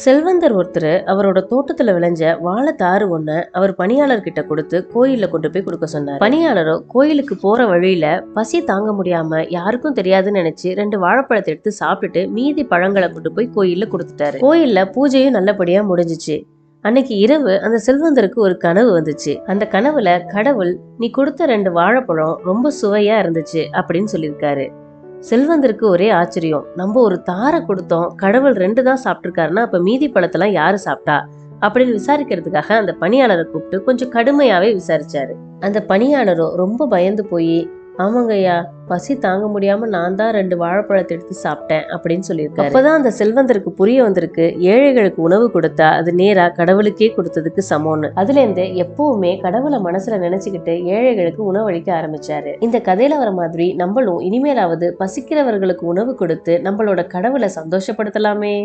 செல்வந்தர் ஒருத்தர் அவரோட தோட்டத்துல விளைஞ்ச வாழைத்தாறு ஒண்ண அவர் பணியாளர்கிட்ட கொடுத்து கோயில்ல கொண்டு போய் கொடுக்க சொன்னார். பணியாளரோ கோயிலுக்கு போற வழியில பசி தாங்க முடியாம யாருக்கும் தெரியாதுன்னு நினைச்சு 2 வாழைப்பழத்தை எடுத்து சாப்பிட்டுட்டு மீதி பழங்களை கொண்டு போய் கோயில்ல கொடுத்துட்டாரு. கோயில்ல பூஜையும் நல்லபடியா முடிஞ்சிச்சு. அன்னைக்கு இரவு அந்த செல்வந்தருக்கு ஒரு கனவு வந்துச்சு. அந்த கனவுல கடவுள், நீ கொடுத்த 2 வாழைப்பழம் ரொம்ப சுவையா இருந்துச்சு அப்படின்னு சொல்லியிருக்காரு. செல்வந்தருக்கு ஒரே ஆச்சரியம். நம்ம ஒரு தாரை கொடுத்தோம், கடவுள் 2 தான் சாப்பிட்டுருக்காருன்னா அப்ப மீதி பழத்தெல்லாம் யாரு சாப்பிட்டா அப்படின்னு விசாரிக்கிறதுக்காக அந்த பணியாளரை கூப்பிட்டு கொஞ்சம் கடுமையாவே விசாரிச்சாரு. அந்த பணியாளரோ ரொம்ப பயந்து போய், ஆமாங்கய்யா, பசி தாங்க முடியாம நான் தான் 2 வாழைப்பழத்தை எடுத்து சாப்பிட்டேன் அப்படின்னு சொல்லியிருக்காரு. அப்பதான் அந்த செல்வந்தருக்கு புரிய வந்திருக்கு, ஏழைகளுக்கு உணவு கொடுத்தா அது நேரா கடவுளுக்கே கொடுத்ததுக்கு சமம்னு. அதுல இருந்து எப்பவுமே கடவுளை மனசுல நினைச்சுக்கிட்டு ஏழைகளுக்கு உணவளிக்க ஆரம்பிச்சாரு. இந்த கதையில வர மாதிரி நம்மளும் இனிமேலாவது பசிக்கிறவர்களுக்கு உணவு கொடுத்து நம்மளோட கடவுளை சந்தோஷப்படுத்தலாமே.